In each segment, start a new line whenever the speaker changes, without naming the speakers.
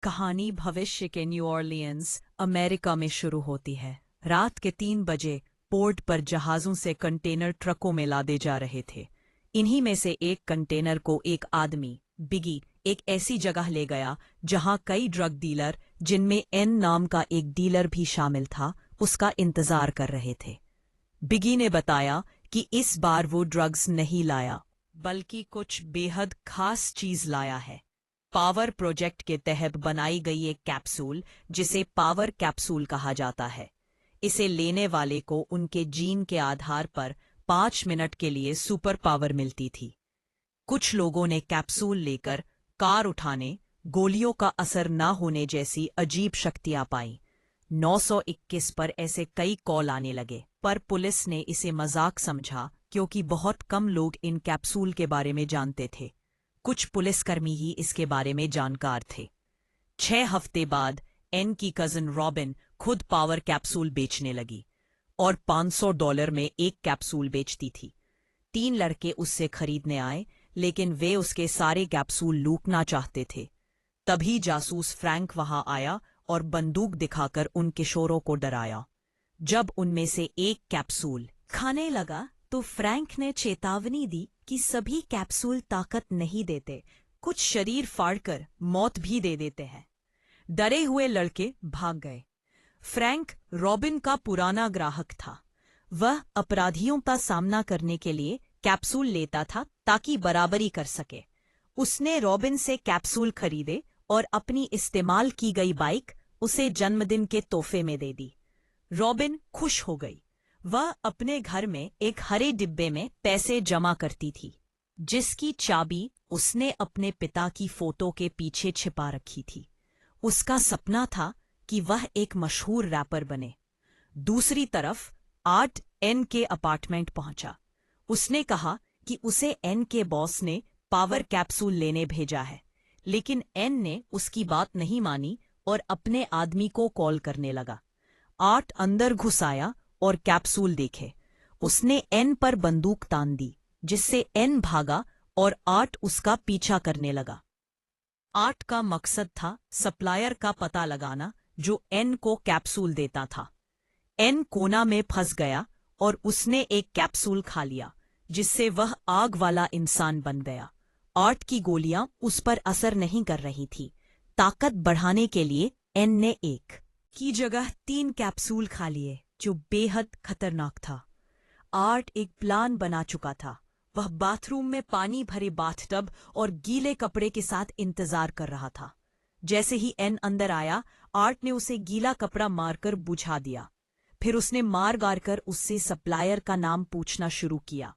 कहानी भविष्य के न्यू ऑरलियंस अमेरिका में शुरू होती है। रात के 3 बजे पोर्ट पर जहाज़ों से कंटेनर ट्रकों में लादे जा रहे थे। इन्हीं में से एक कंटेनर को एक आदमी बिगी एक ऐसी जगह ले गया जहां कई ड्रग डीलर, जिनमें एन नाम का एक डीलर भी शामिल था, उसका इंतजार कर रहे थे। बिगी ने बताया कि इस बार वो ड्रग्स नहीं लाया, बल्कि कुछ बेहद खास चीज लाया है। पावर प्रोजेक्ट के तहत बनाई गई एक कैप्सूल, जिसे पावर कैप्सूल कहा जाता है। इसे लेने वाले को उनके जीन के आधार पर 5 मिनट के लिए सुपर पावर मिलती थी। कुछ लोगों ने कैप्सूल लेकर कार उठाने, गोलियों का असर न होने जैसी अजीब शक्तियां पाईं। 921 पर ऐसे कई कॉल आने लगे, पर पुलिस ने इसे मजाक समझा क्योंकि बहुत कम लोग इन कैप्सूल के बारे में जानते थे। कुछ पुलिसकर्मी ही इसके बारे में जानकार थे। 6 हफ्ते बाद एन की कजिन रॉबिन खुद पावर कैप्सूल बेचने लगी और $500 में एक कैप्सूल बेचती थी। 3 लड़के उससे खरीदने आए, लेकिन वे उसके सारे कैप्सूल लूटना चाहते थे। तभी जासूस फ्रैंक वहां आया और बंदूक दिखाकर उन किशोरों को डराया। जब उनमें से एक कैप्सूल खाने लगा तो फ्रैंक ने चेतावनी दी कि सभी कैप्सूल ताकत नहीं देते, कुछ शरीर फाड़कर मौत भी दे देते हैं। डरे हुए लड़के भाग गए। फ्रैंक रॉबिन का पुराना ग्राहक था। वह अपराधियों का सामना करने के लिए कैप्सूल लेता था ताकि बराबरी कर सके। उसने रॉबिन से कैप्सूल खरीदे और अपनी इस्तेमाल की गई बाइक उसे जन्मदिन के तोहफे में दे दी। रॉबिन खुश हो गई। वह अपने घर में एक हरे डिब्बे में पैसे जमा करती थी, जिसकी चाबी उसने अपने पिता की फोटो के पीछे छिपा रखी थी। उसका सपना था कि वह एक मशहूर रैपर बने। दूसरी तरफ आर्ट एन के अपार्टमेंट पहुंचा। उसने कहा कि उसे एन के बॉस ने पावर कैप्सूल लेने भेजा है, लेकिन एन ने उसकी बात नहीं मानी और अपने आदमी को कॉल करने लगा। आर्ट अंदर घुस आया और कैप्सूल देखे। उसने एन पर बंदूक तान दी, जिससे एन भागा और आर्ट उसका पीछा करने लगा। आर्ट का मकसद था सप्लायर का पता लगाना जो एन को कैप्सूल देता था। एन कोना में फंस गया और उसने एक कैप्सूल खा लिया, जिससे वह आग वाला इंसान बन गया। आर्ट की गोलियां उस पर असर नहीं कर रही थी। ताकत बढ़ाने के लिए एन ने एक की जगह 3 कैप्सूल खा लिए, जो बेहद खतरनाक था। आर्ट एक प्लान बना चुका था। वह बाथरूम में पानी भरे बाथटब और गीले कपड़े के साथ इंतजार कर रहा था। जैसे ही एन अंदर आया, आर्ट ने उसे गीला कपड़ा मारकर बुझा दिया। फिर उसने मार गारकर उससे सप्लायर का नाम पूछना शुरू किया।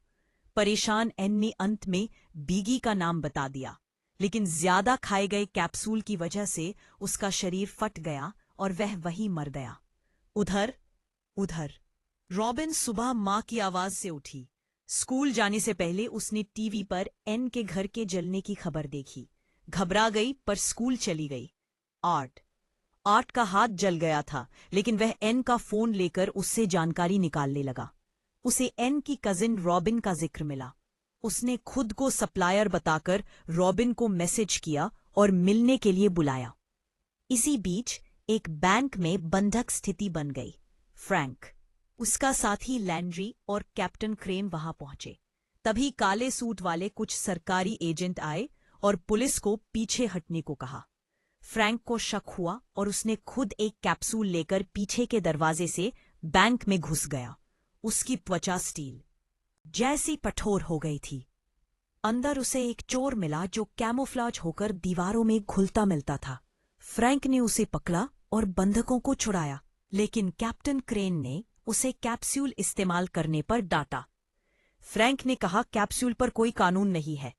परेशान एन ने अंत में बीगी का नाम बता दिया, लेकिन ज्यादा खाए गए कैप्सूल की वजह से उसका शरीर फट गया और वह वहीं मर गया। उधर रॉबिन सुबह मां की आवाज से उठी। स्कूल जाने से पहले उसने टीवी पर एन के घर के जलने की खबर देखी। घबरा गई पर स्कूल चली गई। आर्ट का हाथ जल गया था, लेकिन वह एन का फोन लेकर उससे जानकारी निकालने लगा। उसे एन की कजिन रॉबिन का जिक्र मिला। उसने खुद को सप्लायर बताकर रॉबिन को मैसेज किया और मिलने के लिए बुलाया। इसी बीच एक बैंक में बंधक स्थिति बन गई। फ्रैंक, उसका साथी लैंड्री और कैप्टन क्रेन वहां पहुंचे। तभी काले सूट वाले कुछ सरकारी एजेंट आए और पुलिस को पीछे हटने को कहा। फ्रैंक को शक हुआ और उसने खुद एक कैप्सूल लेकर पीछे के दरवाजे से बैंक में घुस गया। उसकी त्वचा स्टील जैसी कठोर हो गई थी। अंदर उसे एक चोर मिला जो कैमोफ्लाज होकर दीवारों में घुलता मिलता था। फ्रैंक ने उसे पकड़ा और बंधकों को छुड़ाया, लेकिन कैप्टन क्रेन ने उसे कैप्सूल इस्तेमाल करने पर डांटा। फ्रैंक ने कहा कैप्सूल पर कोई कानून नहीं है।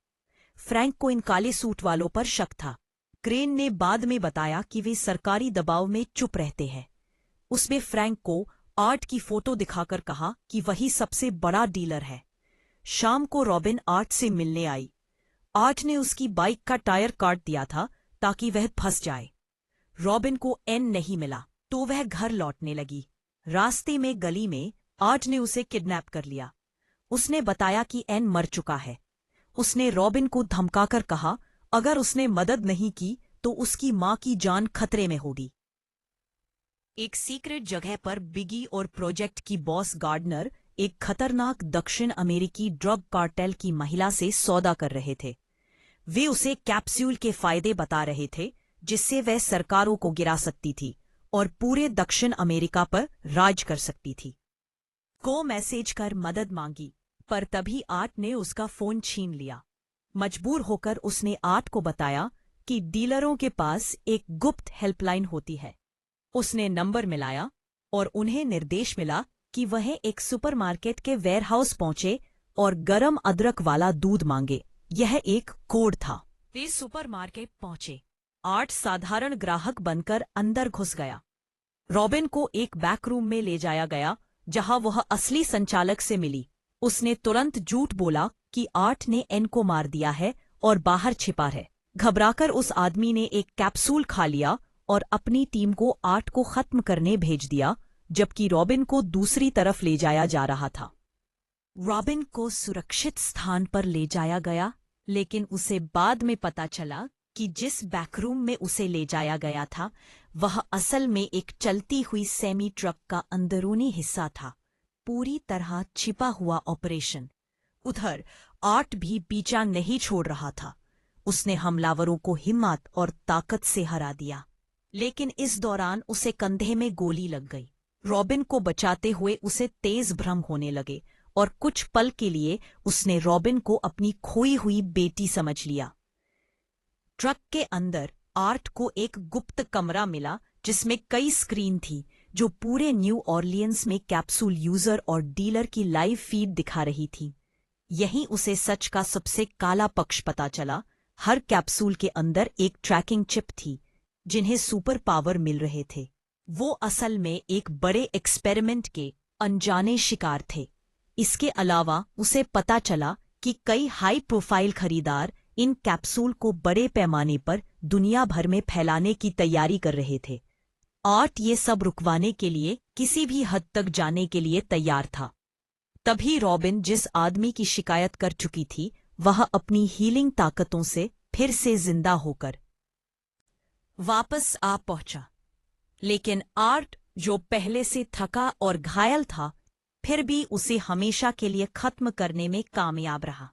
फ्रैंक को इन काले सूट वालों पर शक था। क्रेन ने बाद में बताया कि वे सरकारी दबाव में चुप रहते हैं। उसने फ्रैंक को आर्ट की फोटो दिखाकर कहा कि वही सबसे बड़ा डीलर है। शाम को रॉबिन आर्ट से मिलने आई। आर्ट ने उसकी बाइक का टायर काट दिया था ताकि वह फंस जाए। रॉबिन को एन नहीं मिला तो वह घर लौटने लगी। रास्ते में गली में आर्ट ने उसे किडनैप कर लिया। उसने बताया कि एन मर चुका है। उसने रॉबिन को धमकाकर कहा अगर उसने मदद नहीं की तो तो उसकी मां की जान खतरे में होगी। एक सीक्रेट जगह पर बिगी और प्रोजेक्ट की बॉस गार्डनर एक खतरनाक दक्षिण अमेरिकी ड्रग कार्टेल की महिला से सौदा कर रहे थे। वे उसे कैप्सूल के फायदे बता रहे थे जिससे वह सरकारों को गिरा सकती थी और पूरे दक्षिण अमेरिका पर राज कर सकती थी। को मैसेज कर मदद मांगी, पर तभी आर्ट ने उसका फोन छीन लिया। मजबूर होकर उसने आर्ट को बताया कि डीलरों के पास एक गुप्त हेल्पलाइन होती है। उसने नंबर मिलाया और उन्हें निर्देश मिला कि वह एक सुपरमार्केट के वेयरहाउस पहुंचे और गरम अदरक वाला दूध मांगे। यह एक कोड था। वे सुपरमार्केट पहुंचे। आर्ट साधारण ग्राहक बनकर अंदर घुस गया। रॉबिन को एक बैकरूम में ले जाया गया जहां वह असली संचालक से मिली। उसने तुरंत झूठ बोला कि आर्ट ने एन को मार दिया है और बाहर छिपा है। घबराकर उस आदमी ने एक कैप्सूल खा लिया और अपनी टीम को आर्ट को खत्म करने भेज दिया, जबकि रॉबिन को दूसरी तरफ ले जाया जा रहा था। रॉबिन को सुरक्षित स्थान पर ले जाया गया, लेकिन उसे बाद में पता चला कि जिस बैकरूम में उसे ले जाया गया था वह असल में एक चलती हुई सेमी ट्रक का अंदरूनी हिस्सा था, पूरी तरह छिपा हुआ ऑपरेशन। उधर आर्ट भी पीछा नहीं छोड़ रहा था। उसने हमलावरों को हिम्मत और ताकत से हरा दिया, लेकिन इस दौरान उसे कंधे में गोली लग गई। रॉबिन को बचाते हुए उसे तेज भ्रम होने लगे और कुछ पल के लिए उसने रॉबिन को अपनी खोई हुई बेटी समझ लिया। ट्रक के अंदर आर्ट को एक गुप्त कमरा मिला जिसमें कई स्क्रीन थी जो पूरे न्यू ऑरलियंस में कैप्सूल यूजर और डीलर की लाइव फीड दिखा रही थी। यहीं उसे सच का सबसे काला पक्ष पता चला। हर कैप्सूल के अंदर एक ट्रैकिंग चिप थी जिन्हें सुपर पावर मिल रहे थे। वो असल में एक बड़े एक्सपेरिमेंट के अनजाने शिकार थे। इसके अलावा उसे पता चला कि कई हाई प्रोफाइल खरीदार इन कैप्सूल को बड़े पैमाने पर दुनिया भर में फैलाने की तैयारी कर रहे थे। आर्ट ये सब रुकवाने के लिए किसी भी हद तक जाने के लिए तैयार था। तभी रॉबिन जिस आदमी की शिकायत कर चुकी थी वह अपनी हीलिंग ताकतों से फिर से जिंदा होकर वापस आ पहुंचा। लेकिन आर्ट, जो पहले से थका और घायल था, फिर भी उसे हमेशा के लिए खत्म करने में कामयाब रहा।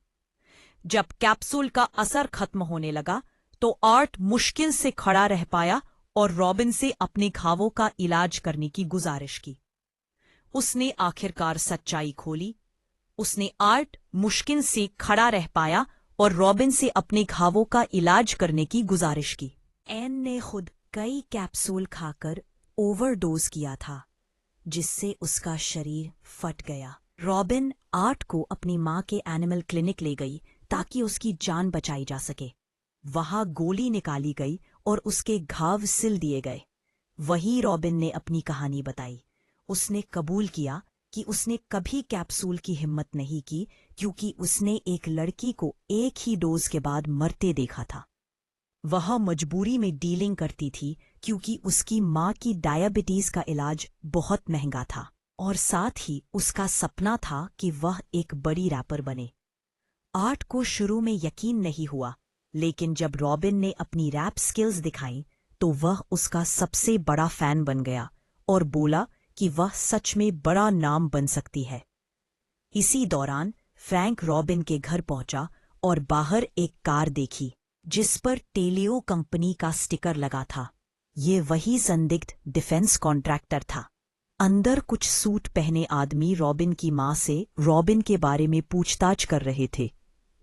जब कैप्सूल का असर खत्म होने लगा तो आर्ट मुश्किल से खड़ा रह पाया और रॉबिन से अपने घावों का इलाज करने की गुजारिश की। उसने आखिरकार सच्चाई खोली। उसने आर्ट मुश्किल से खड़ा रह पाया और रॉबिन से अपने घावों का इलाज करने की गुजारिश की। एन ने खुद कई कैप्सूल खाकर ओवरडोज किया था, जिससे उसका शरीर फट गया। रॉबिन आर्ट को अपनी मां के एनिमल क्लिनिक ले गई ताकि उसकी जान बचाई जा सके। वहां गोली निकाली गई और उसके घाव सिल दिए गए। वहीं रॉबिन ने अपनी कहानी बताई। उसने कबूल किया कि उसने कभी कैप्सूल की हिम्मत नहीं की क्योंकि उसने एक लड़की को एक ही डोज के बाद मरते देखा था। वह मजबूरी में डीलिंग करती थी क्योंकि उसकी मां की डायबिटीज का इलाज बहुत महंगा था और साथ ही उसका सपना था कि वह एक बड़ी रैपर बने। आर्ट को शुरू में यकीन नहीं हुआ, लेकिन जब रॉबिन ने अपनी रैप स्किल्स दिखाई तो वह उसका सबसे बड़ा फैन बन गया और बोला कि वह सच में बड़ा नाम बन सकती है। इसी दौरान फ्रैंक रॉबिन के घर पहुंचा और बाहर एक कार देखी जिस पर टेलियो कंपनी का स्टिकर लगा था। ये वही संदिग्ध डिफेंस कॉन्ट्रैक्टर था। अंदर कुछ सूट पहने आदमी रॉबिन की मां से रॉबिन के बारे में पूछताछ कर रहे थे,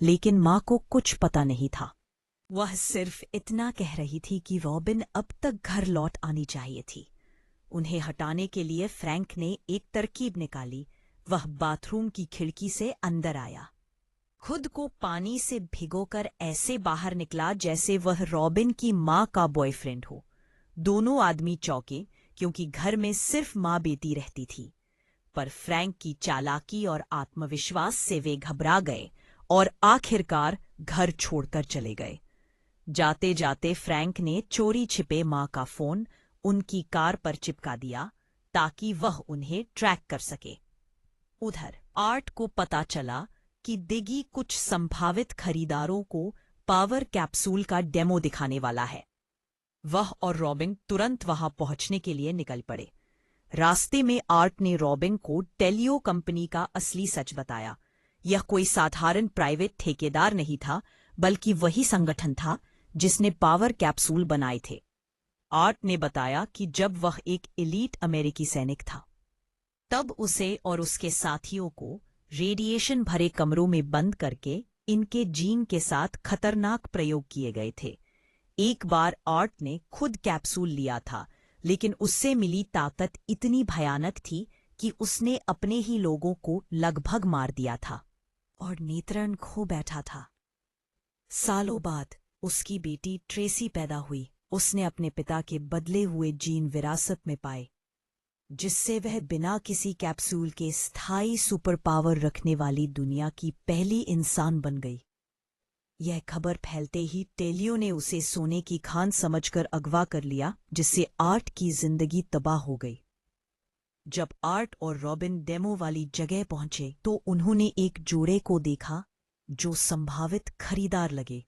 लेकिन मां को कुछ पता नहीं था। वह सिर्फ इतना कह रही थी कि रॉबिन अब तक घर लौट आनी चाहिए थी। उन्हें हटाने के लिए फ्रैंक ने एक तरकीब निकाली। वह बाथरूम की खिड़की से अंदर आया, खुद को पानी से भिगोकर ऐसे बाहर निकला जैसे वह रॉबिन की मां का बॉयफ्रेंड हो। दोनों आदमी चौंके क्योंकि घर में सिर्फ मां बेटी रहती थी, पर फ्रैंक की चालाकी और आत्मविश्वास से वे घबरा गए और आखिरकार घर छोड़कर चले गए। जाते जाते फ्रैंक ने चोरी छिपे मां का फोन उनकी कार पर चिपका दिया ताकि वह उन्हें ट्रैक कर सके। उधर आर्ट को पता चला कि दिगी कुछ संभावित खरीदारों को पावर कैप्सूल का डेमो दिखाने वाला है। वह और रॉबिन तुरंत वहां पहुंचने के लिए निकल पड़े। रास्ते में आर्ट ने रॉबिन को टेलियो कंपनी का असली सच बताया। यह कोई साधारण प्राइवेट ठेकेदार नहीं था, बल्कि वही संगठन था जिसने पावर कैप्सूल बनाए थे। आर्ट ने बताया कि जब वह एक एलीट अमेरिकी सैनिक था, तब उसे और उसके साथियों को रेडिएशन भरे कमरों में बंद करके इनके जीन के साथ खतरनाक प्रयोग किए गए थे। एक बार आर्ट ने खुद कैप्सूल लिया था, लेकिन उससे मिली ताकत इतनी भयानक थी कि उसने अपने ही लोगों को लगभग मार दिया था और नियंत्रण खो बैठा था। सालों बाद उसकी बेटी ट्रेसी पैदा हुई। उसने अपने पिता के बदले हुए जीन विरासत में पाए, जिससे वह बिना किसी कैप्सूल के स्थायी सुपर पावर रखने वाली दुनिया की पहली इंसान बन गई। यह खबर फैलते ही टेलियो ने उसे सोने की खान समझकर अगवा कर लिया, जिससे आर्ट की जिंदगी तबाह हो गई। जब आर्ट और रॉबिन डेमो वाली जगह पहुंचे तो उन्होंने एक जोड़े को देखा जो संभावित खरीदार लगे।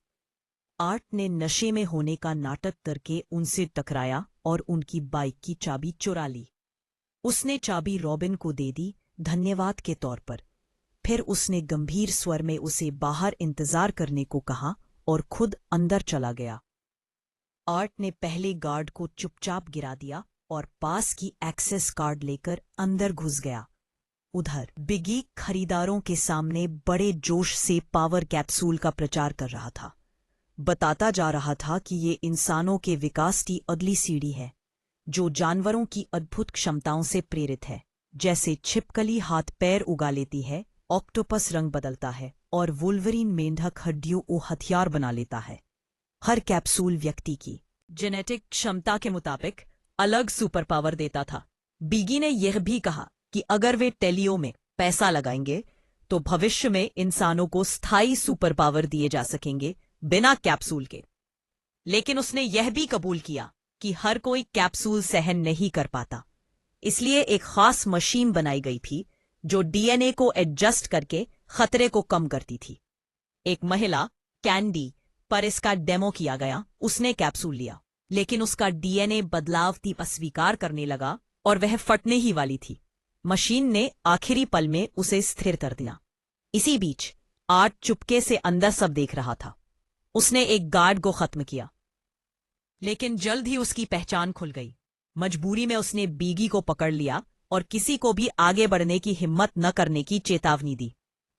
आर्ट ने नशे में होने का नाटक करके उनसे टकराया और उनकी बाइक की चाबी चुरा ली। उसने चाबी रॉबिन को दे दी, धन्यवाद के तौर पर। फिर उसने गंभीर स्वर में उसे बाहर इंतजार करने को कहा और खुद अंदर चला गया। आर्ट ने पहले गार्ड को चुपचाप गिरा दिया और पास की एक्सेस कार्ड लेकर अंदर घुस गया। उधर बिगी खरीदारों के सामने बड़े जोश से पावर कैप्सूल का प्रचार कर रहा था। बताता जा रहा था कि ये इंसानों के विकास की अगली सीढ़ी है, जो जानवरों की अद्भुत क्षमताओं से प्रेरित है। जैसे छिपकली हाथ पैर उगा लेती है, ऑक्टोपस रंग बदलता है और वुल्वरीन मेंढक हड्डियों को हथियार बना लेता है। हर कैप्सूल व्यक्ति की जेनेटिक क्षमता के मुताबिक अलग सुपर पावर देता था। बिगी ने यह भी कहा कि अगर वे टेलियो में पैसा लगाएंगे तो भविष्य में इंसानों को स्थायी सुपर पावर दिए जा सकेंगे बिना कैप्सूल के। लेकिन उसने यह भी कबूल किया कि हर कोई कैप्सूल सहन नहीं कर पाता, इसलिए एक खास मशीन बनाई गई थी जो डीएनए को एडजस्ट करके खतरे को कम करती थी। एक महिला कैंडी पर इसका डेमो किया गया। उसने कैप्सूल लिया, लेकिन उसका डीएनए बदलाव की अस्वीकार करने लगा और वह फटने ही वाली थी। मशीन ने आखिरी पल में उसे स्थिर कर दिया। इसी बीच आर्ट चुपके से अंदर सब देख रहा था। उसने एक गार्ड को खत्म किया, लेकिन जल्द ही उसकी पहचान खुल गई। मजबूरी में उसने बीगी को पकड़ लिया और किसी को भी आगे बढ़ने की हिम्मत न करने की चेतावनी दी।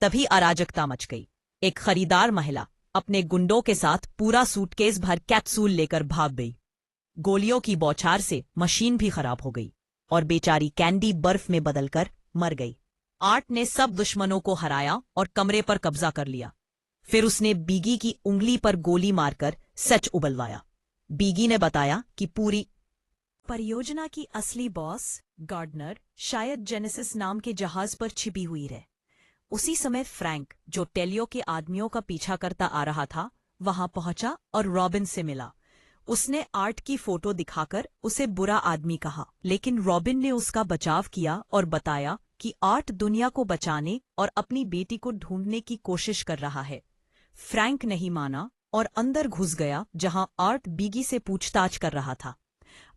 तभी अराजकता मच गई। एक खरीदार महिला अपने गुंडों के साथ पूरा सूटकेस भर कैप्सूल लेकर भाग गई। गोलियों की बौछार से मशीन भी खराब हो गई और बेचारी कैंडी बर्फ में बदलकर मर गई। आर्ट ने सब दुश्मनों को हराया और कमरे पर कब्जा कर लिया। फिर उसने बीगी की उंगली पर गोली मारकर सच उबलवाया। बीगी ने बताया कि पूरी परियोजना की असली बॉस गार्डनर शायद जेनेसिस नाम के जहाज पर छिपी हुई है। उसी समय फ्रैंक, जो टेलियो के आदमियों का पीछा करता आ रहा था, वहां पहुंचा और रॉबिन से मिला। उसने आर्ट की फोटो दिखाकर उसे बुरा आदमी कहा, लेकिन रॉबिन ने उसका बचाव किया और बताया कि आर्ट दुनिया को बचाने और अपनी बेटी को ढूंढने की कोशिश कर रहा है। फ्रैंक नहीं माना और अंदर घुस गया, जहां आर्ट बीगी से पूछताछ कर रहा था।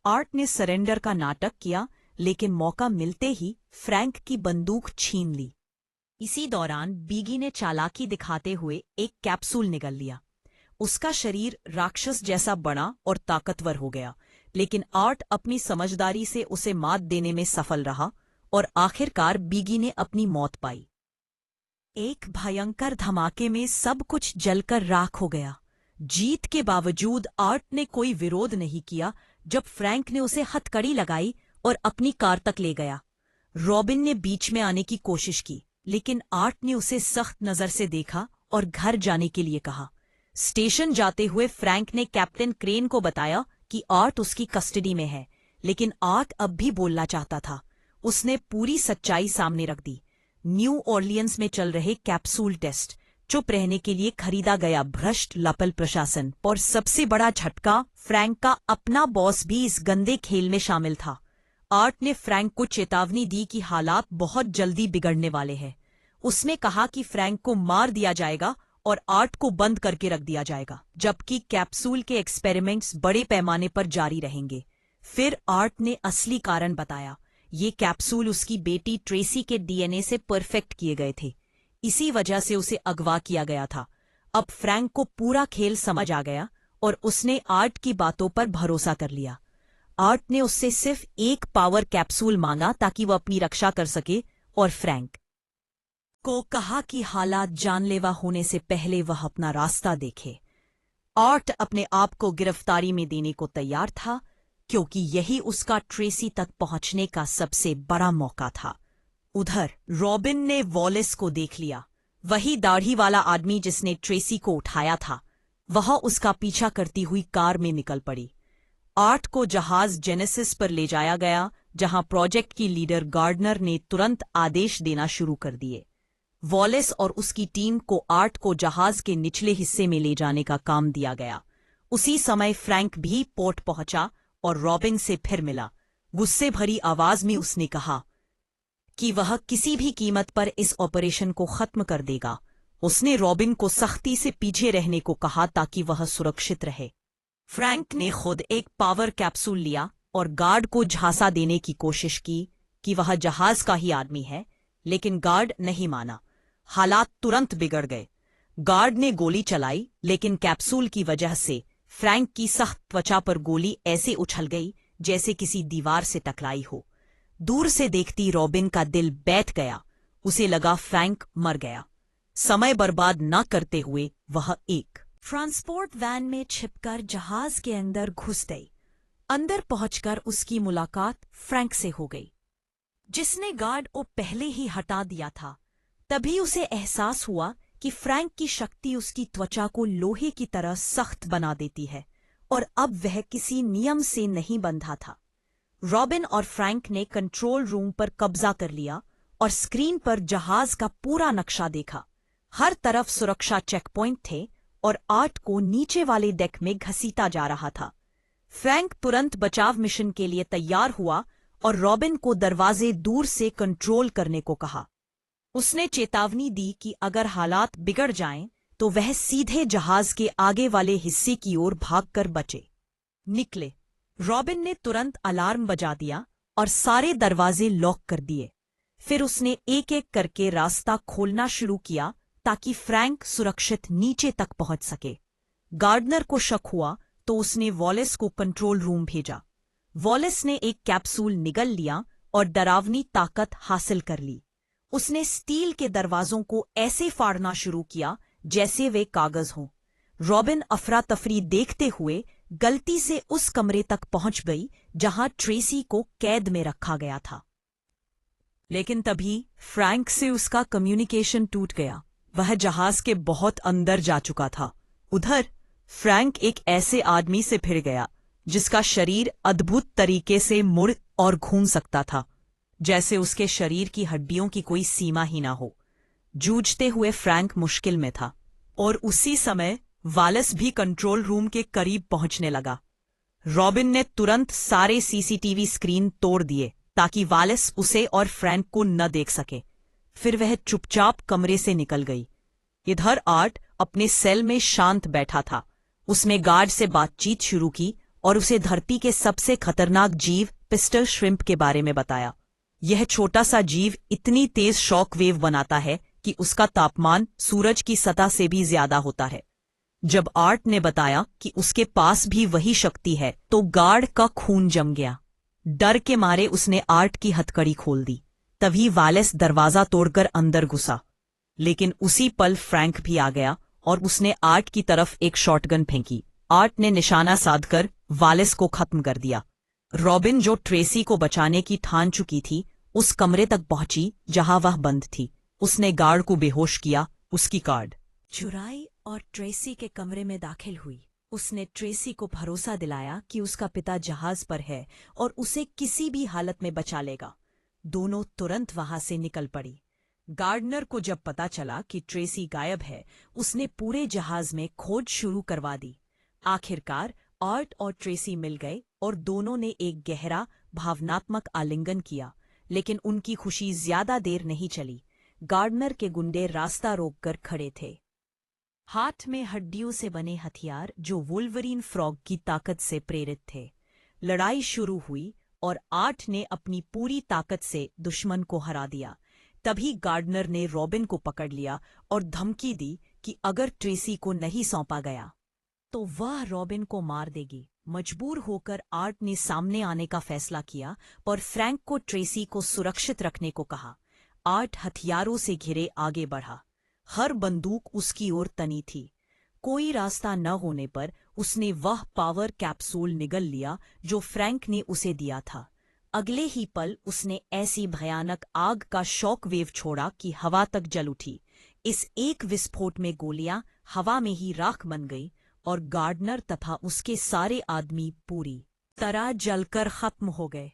आर्ट ने सरेंडर का नाटक किया, लेकिन मौका मिलते ही फ्रैंक की बंदूक छीन ली। इसी दौरान बीगी ने चालाकी दिखाते हुए एक कैप्सूल निगल लिया। उसका शरीर राक्षस जैसा बड़ा और ताकतवर हो गया, लेकिन आर्ट अपनी समझदारी से उसे मात देने में सफल रहा और आखिरकार बीगी ने अपनी मौत पाई। एक भयंकर धमाके में सब कुछ जलकर राख हो गया। जीत के बावजूद आर्ट ने कोई विरोध नहीं किया जब फ्रैंक ने उसे हथकड़ी लगाई और अपनी कार तक ले गया। रॉबिन ने बीच में आने की कोशिश की, लेकिन आर्ट ने उसे सख्त नजर से देखा और घर जाने के लिए कहा। स्टेशन जाते हुए फ्रैंक ने कैप्टन क्रेन को बताया कि आर्ट उसकी कस्टडी में है, लेकिन आर्ट अब भी बोलना चाहता था। उसने पूरी सच्चाई सामने रख दी। न्यू ऑर्लियंस में चल रहे कैप्सूल टेस्ट, चुप रहने के लिए खरीदा गया भ्रष्ट लपल प्रशासन, और सबसे बड़ा झटका, फ्रैंक का अपना बॉस भी इस गंदे खेल में शामिल था। आर्ट ने फ्रैंक को चेतावनी दी कि हालात बहुत जल्दी बिगड़ने वाले हैं। उसने कहा कि फ्रैंक को मार दिया जाएगा और आर्ट को बंद करके रख दिया जाएगा, जबकि कैप्सूल के एक्सपेरिमेंट्स बड़े पैमाने पर जारी रहेंगे। फिर आर्ट ने असली कारण बताया। ये कैप्सूल उसकी बेटी ट्रेसी के डीएनए से परफेक्ट किए गए थे। इसी वजह से उसे अगवा किया गया था। अब फ्रैंक को पूरा खेल समझ आ गया और उसने आर्ट की बातों पर भरोसा कर लिया। आर्ट ने उससे सिर्फ एक पावर कैप्सूल मांगा ताकि वह अपनी रक्षा कर सके और फ्रैंक को कहा कि हालात जानलेवा होने से पहले वह अपना रास्ता देखे। आर्ट अपने आप को गिरफ्तारी में देने को तैयार था, क्योंकि यही उसका ट्रेसी तक पहुंचने का सबसे बड़ा मौका था। उधर रॉबिन ने वॉलेस को देख लिया, वही दाढ़ी वाला आदमी जिसने ट्रेसी को उठाया था। वह उसका पीछा करती हुई कार में निकल पड़ी। आर्ट को जहाज जेनेसिस पर ले जाया गया, जहां प्रोजेक्ट की लीडर गार्डनर ने तुरंत आदेश देना शुरू कर दिए। वॉलेस और उसकी टीम को आर्ट को जहाज के निचले हिस्से में ले जाने का काम दिया गया। उसी समय फ्रैंक भी पोर्ट पहुंचा और रॉबिन से फिर मिला। गुस्से भरी आवाज में उसने कहा कि वह किसी भी कीमत पर इस ऑपरेशन को खत्म कर देगा। उसने रॉबिन को सख्ती से पीछे रहने को कहा ताकि वह सुरक्षित रहे। फ्रैंक ने खुद एक पावर कैप्सूल लिया और गार्ड को झांसा देने की कोशिश की कि वह जहाज का ही आदमी है, लेकिन गार्ड नहीं माना। हालात तुरंत बिगड़ गए। गार्ड ने गोली चलाई, लेकिन कैप्सूल की वजह से फ्रैंक की सख्त त्वचा पर गोली ऐसे उछल गई जैसे किसी दीवार से टकराई हो। दूर से देखती रॉबिन का दिल बैठ गया। उसे लगा फ्रैंक मर गया। समय बर्बाद न करते हुए वह एक ट्रांसपोर्ट वैन में छिपकर जहाज के अंदर घुस गई। अंदर पहुंचकर उसकी मुलाकात फ्रैंक से हो गई, जिसने गार्ड को पहले ही हटा दिया था। तभी उसे एहसास हुआ कि फ्रैंक की शक्ति उसकी त्वचा को लोहे की तरह सख्त बना देती है और अब वह किसी नियम से नहीं बंधा था। रॉबिन और फ्रैंक ने कंट्रोल रूम पर कब्जा कर लिया और स्क्रीन पर जहाज का पूरा नक्शा देखा। हर तरफ सुरक्षा चेकपॉइंट थे और आर्ट को नीचे वाले डेक में घसीटा जा रहा था। फ्रैंक तुरंत बचाव मिशन के लिए तैयार हुआ और रॉबिन को दरवाजे दूर से कंट्रोल करने को कहा। उसने चेतावनी दी कि अगर हालात बिगड़ जाएं तो वह सीधे जहाज के आगे वाले हिस्से की ओर भागकर बचे। निकले। रॉबिन ने तुरंत अलार्म बजा दिया और सारे दरवाजे लॉक कर दिए। फिर उसने एक एक करके रास्ता खोलना शुरू किया ताकि फ्रैंक सुरक्षित नीचे तक पहुंच सके। गार्डनर को शक हुआ तो उसने वॉलेस को कंट्रोल रूम भेजा। वॉलेस ने एक कैप्सूल निगल लिया और डरावनी ताकत हासिल कर ली। उसने स्टील के दरवाजों को ऐसे फाड़ना शुरू किया जैसे वे कागज हों। रॉबिन अफरा तफरी देखते हुए गलती से उस कमरे तक पहुंच गई जहां ट्रेसी को कैद में रखा गया था। लेकिन तभी फ्रैंक से उसका कम्युनिकेशन टूट गया। वह जहाज के बहुत अंदर जा चुका था। उधर फ्रैंक एक ऐसे आदमी से फिर गया जिसका शरीर अद्भुत तरीके से मुड़ और घूम सकता था, जैसे उसके शरीर की हड्डियों की कोई सीमा ही ना हो। जूझते हुए फ्रैंक मुश्किल में था और उसी समय वालेस भी कंट्रोल रूम के करीब पहुंचने लगा। रॉबिन ने तुरंत सारे सीसीटीवी स्क्रीन तोड़ दिए ताकि वालेस उसे और फ्रैंक को न देख सके। फिर वह चुपचाप कमरे से निकल गई। इधर आर्ट अपने सेल में शांत बैठा था। उसने गार्ड से बातचीत शुरू की और उसे धरती के सबसे खतरनाक जीव पिस्टल श्रिम्प के बारे में बताया। यह छोटा सा जीव इतनी तेज शॉक वेव बनाता है कि उसका तापमान सूरज की सतह से भी ज्यादा होता है। जब आर्ट ने बताया कि उसके पास भी वही शक्ति है तो गार्ड का खून जम गया। डर के मारे उसने आर्ट की हथकड़ी खोल दी। तभी वालेस दरवाजा तोड़कर अंदर घुसा, लेकिन उसी पल फ्रैंक भी आ गया और उसने आर्ट की तरफ एक शॉटगन फेंकी। आर्ट ने निशाना साधकर वालेस को खत्म कर दिया। रॉबिन, जो ट्रेसी को बचाने की ठान चुकी थी, उस कमरे तक पहुंची जहां वह बंद थी। उसने गार्ड को बेहोश किया, उसकी कार्ड चुराई और ट्रेसी के कमरे में दाखिल हुई। उसने ट्रेसी को भरोसा दिलाया कि उसका पिता जहाज पर है और उसे किसी भी हालत में बचा लेगा। दोनों तुरंत वहां से निकल पड़ी। गार्डनर को जब पता चला कि ट्रेसी गायब है, उसने पूरे जहाज में खोज शुरू करवा दी। आखिरकार आर्ट और ट्रेसी मिल गए और दोनों ने एक गहरा भावनात्मक आलिंगन किया, लेकिन उनकी खुशी ज्यादा देर नहीं चली। गार्डनर के गुंडे रास्ता रोककर खड़े थे। हाथ में हड्डियों से बने हथियार जो वुल्वरीन फ्रॉग की ताकत से प्रेरित थे। लड़ाई शुरू हुई और आर्ट ने अपनी पूरी ताकत से दुश्मन को हरा दिया। तभी गार्डनर ने रॉबिन को पकड़ लिया और धमकी दी कि अगर ट्रेसी को नहीं सौंपा गया तो वह रॉबिन को मार देगी। मजबूर होकर आर्ट ने सामने आने का फैसला किया और फ्रैंक को ट्रेसी को सुरक्षित रखने को कहा। आर्ट हथियारों से घिरे आगे बढ़ा। हर बंदूक उसकी ओर तनी थी। कोई रास्ता न होने पर उसने वह पावर कैप्सूल निगल लिया जो फ्रैंक ने उसे दिया था। अगले ही पल उसने ऐसी भयानक आग का शॉक वेव छोड़ा कि हवा तक जल उठी। इस एक विस्फोट में गोलियां हवा में ही राख बन गई और गार्डनर तथा उसके सारे आदमी पूरी तरह जलकर खत्म हो गए।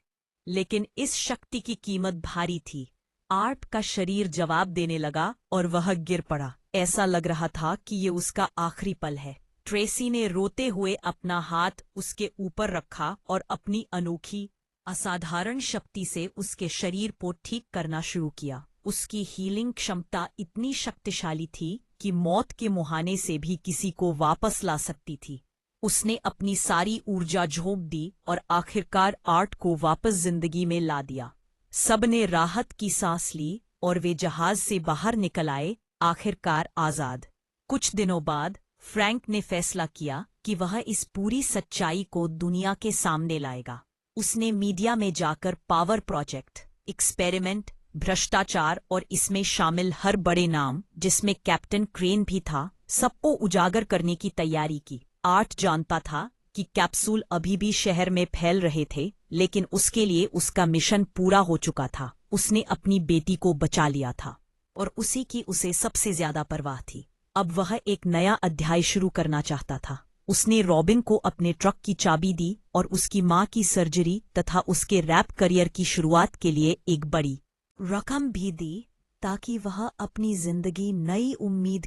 लेकिन इस शक्ति की कीमत भारी थी। आर्ट का शरीर जवाब देने लगा और वह गिर पड़ा। ऐसा लग रहा था कि ये उसका आखिरी पल है। ट्रेसी ने रोते हुए अपना हाथ उसके ऊपर रखा और अपनी अनोखी असाधारण शक्ति से उसके शरीर को ठीक करना शुरू किया। उसकी हीलिंग क्षमता इतनी शक्तिशाली थी कि मौत के मुहाने से भी किसी को वापस ला सकती थी। उसने अपनी सारी ऊर्जा झोंक दी और आखिरकार आर्ट को वापस जिंदगी में ला दिया। सबने राहत की सांस ली और वे जहाज से बाहर निकल आए, आखिरकार आजाद। कुछ दिनों बाद फ्रैंक ने फैसला किया कि वह इस पूरी सच्चाई को दुनिया के सामने लाएगा। उसने मीडिया में जाकर पावर प्रोजेक्ट, एक्सपेरिमेंट, भ्रष्टाचार और इसमें शामिल हर बड़े नाम, जिसमें कैप्टन क्रेन भी था, सबको उजागर करने की तैयारी की। आर्ट जानता था कि कैप्सूल अभी भी शहर में फैल रहे थे, लेकिन उसके लिए उसका मिशन पूरा हो चुका था। उसने अपनी बेटी को बचा लिया था और उसी की उसे सबसे ज्यादा परवाह थी। अब वह एक नया अध्याय शुरू करना चाहता था। उसने रॉबिन को अपने ट्रक की चाबी दी और उसकी मां की सर्जरी तथा उसके रैप करियर की शुरुआत के लिए एक बड़ी रकम भी दी, ताकि वह अपनी जिंदगी नई उम्मीद